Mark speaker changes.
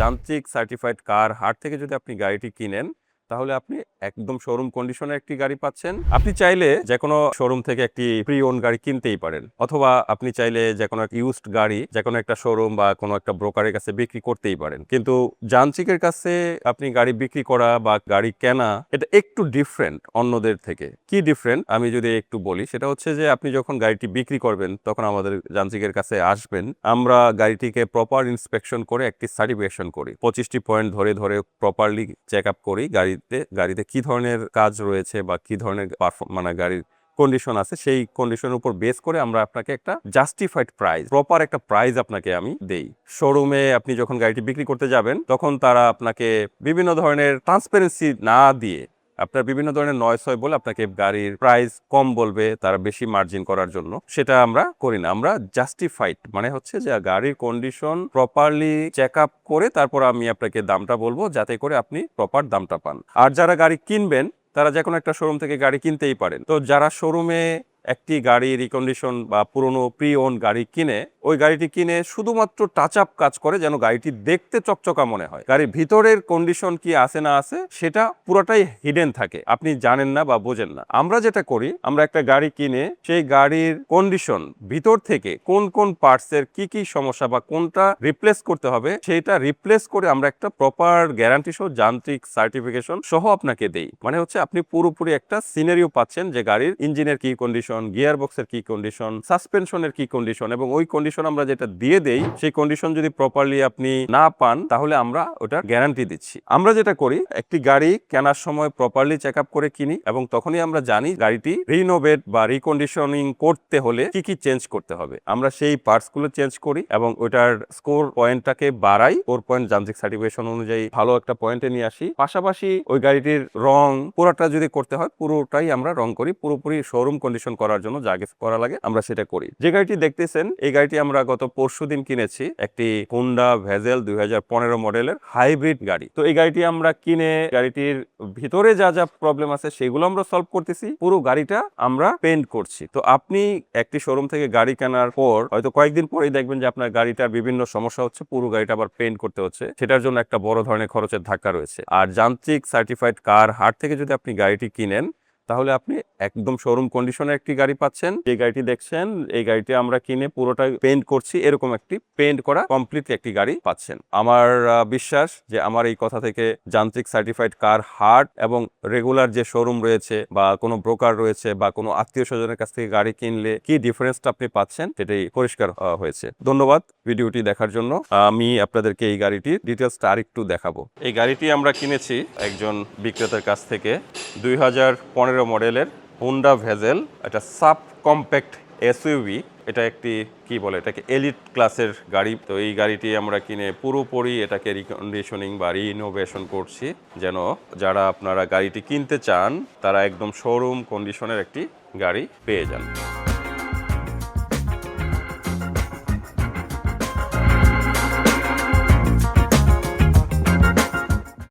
Speaker 1: যান্ত্রিক সার্টিফাইড কার হাট থেকে যদি আপনি গাড়িটি কিনেন তাহলে আপনি একদম শোরুম কন্ডিশনে একটি গাড়ি পাচ্ছেন। আপনি চাইলে যে কোনো শোরুম থেকে একটি প্রি ওন গাড়ি কিনতেই পারেন, অথবা আপনি চাইলে যে কোনো একটা ইউজড গাড়ি যে কোনো একটা শোরুম বা কোনো একটা ব্রোকারের কাছে বিক্রি করতেই পারেন। কিন্তু যান্ত্রিকের কাছে আপনি গাড়ি বিক্রি করা বা গাড়ি কেনা এটা একটু ডিফারেন্ট অন্যদের থেকে। কি ডিফারেন্ট আমি যদি একটু বলি, সেটা হচ্ছে যে আপনি যখন গাড়িটি বিক্রি করবেন তখন আমাদের যান্ত্রিকের কাছে আসবেন, আমরা গাড়িটিকে প্রপার ইন্সপেকশন করে একটি সার্টিফিকেশন করি, 25টি পয়েন্ট ধরে ধরে প্রপারলি চেক আপ করি গাড়িতে কি ধরনের কাজ রয়েছে বা কি ধরনের মানে গাড়ির কন্ডিশন আছে, সেই কন্ডিশনের উপর বেস করে আমরা আপনাকে একটা জাস্টিফাইড প্রাইস, প্রপার একটা প্রাইস আপনাকে আমি দেই। শোরুমে আপনি যখন গাড়িটি বিক্রি করতে যাবেন তখন তারা আপনাকে বিভিন্ন ধরনের ট্রান্সপারেন্সি না দিয়ে, আপনার বিভিন্ন ধরনের নয়েস হয় বলে আপনাকে গাড়ির প্রাইস কম বলবে, তারা বেশি মার্জিন করার জন্য। সেটা আমরা করি না। আমরা জাস্টিফাইড মানে হচ্ছে যে গাড়ির কন্ডিশন প্রপারলি চেক আপ করে তারপর আমি আপনাকে দামটা বলবো, যাতে করে আপনি প্রপার দামটা পান। আর যারা গাড়ি কিনবেন তারা যে কোনো একটা শোরুম থেকে গাড়ি কিনতেই পারেন। তো যারা শোরুমে একটি গাড়ি রিকন্ডিশন বা পুরনো প্রি ওন গাড়ি কিনে, ওই গাড়িটি কিনে শুধুমাত্র টাচ আপ কাজ করে যেন গাড়িটি দেখতে চকচকা মনে হয়, গাড়ির ভিতরের কন্ডিশন কি আছে না আছে সেটা পুরোটাই হিডেন থাকে, আপনি জানেন না বা বোঝেন না। আমরা যেটা করি, আমরা একটা গাড়ি কিনে সেই গাড়ির কন্ডিশন ভিতর থেকে কোন কোন পার্টসের কি কি সমস্যা বা কোনটা রিপ্লেস করতে হবে সেইটা রিপ্লেস করে আমরা একটা প্রপার গ্যারান্টি সহ যান্ত্রিক সার্টিফিকেশন সহ আপনাকে দেই। মানে হচ্ছে আপনি পুরোপুরি একটা সিনারিও পাচ্ছেন যে গাড়ির ইঞ্জিনের কি কন্ডিশন, গিয়ার বক্সের কি কন্ডিশন, সাসপেনশনের কি কন্ডিশন, এবং ওই কন্ডিশন আমরা যেটা দিয়ে দেই সেই কন্ডিশন যদি প্রপারলি আপনি না পান তাহলে আমরা ওটার গ্যারান্টি দিচ্ছি। আমরা যেটা করি, একটি গাড়ি কেনার সময় প্রপারলি চেক আপ করে কিনি এবং তখনই আমরা জানি গাড়িটি রিনোভেট বা রিকন্ডিশনিং করতে হলে কি কি চেঞ্জ করতে হবে। আমরা সেই পার্টসগুলো চেঞ্জ করি এবং ওটার স্কোর পয়েন্টটাকে বাড়াই, স্কোর পয়েন্ট যান্ত্রিক সার্টিফিকেশন অনুযায়ী ভালো একটা পয়েন্টে নিয়ে আসি। পাশাপাশি ওই গাড়িটির রং পুরোটা যদি করতে হয় পুরোটাই আমরা রং করি, পুরোপুরি শোরুম কন্ডিশন করার জন্য যা কিছু করা লাগে আমরা সেটা করি। যে গাড়িটি দেখতেছেন এই গাড়িটি আমরা গত পরশুদিন কিনেছি, একটি হুন্ডা ভেজেল 2015 মডেলের হাইব্রিড গাড়ি। তো এই গাড়িটি আমরা কিনে গাড়িটির ভিতরে যা যা প্রবলেম আছে সেগুলো আমরা সলভ করতেছি, পুরো গাড়িটা আমরা পেইন্ট করছি। তো আপনি একটি শোরুম থেকে গাড়ি কেনার পর হয়তো কয়েকদিন পরেই দেখবেন যে আপনার গাড়িটার বিভিন্ন সমস্যা হচ্ছে, পুরো গাড়িটা আবার পেইন্ট করতে হচ্ছে, সেটার জন্য একটা বড় ধরনের খরচের ধাক্কা রয়েছে। আর যান্ত্রিক সার্টিফাইড কার হাট থেকে যদি আপনি গাড়িটি কিনেন তাহলে আপনি একদম শোরুম কন্ডিশনে একটি গাড়ি পাচ্ছেন। যে গাড়িটি দেখছেন এই গাড়িটি আমরা কিনে পুরোটা পেইন্ট করছি, এরকম একটি পেইন্ট করা কমপ্লিট একটি গাড়ি পাচ্ছেন। আমার বিশ্বাস যে আমার এই কথা থেকে যান্ত্রিক সার্টিফাইড কার হাট এবং রেগুলার যে শোরুম রয়েছে বা কোনো ব্রোকার রয়েছে বা কোনো আত্মীয় স্বজনের কাছ থেকে গাড়ি কিনলে কি ডিফারেন্সটা আপনি পাচ্ছেন সেটাই পরিষ্কার হয়েছে। ধন্যবাদ ভিডিওটি দেখার জন্য। আমি আপনাদেরকে এই গাড়িটির ডিটেলসটা আরেকটু দেখাবো। এই গাড়িটি আমরা কিনেছি একজন বিক্রেতার কাছ থেকে, 2015 মডেলের হুন্ডা ভেজেল, এটা সাব কম্প্যাক্ট এসইউভি। এটা একটি কি বলে এটাকে এলিট ক্লাসের গাড়ি। তো এই গাড়িটি আমরা কিনে পুরোপুরি এটাকে রিকন্ডিশনিং বা রিনোভেশন করছি, যেন যারা আপনারা গাড়িটি কিনতে চান তারা একদম শোরুম কন্ডিশনের একটি গাড়ি পেয়ে যান।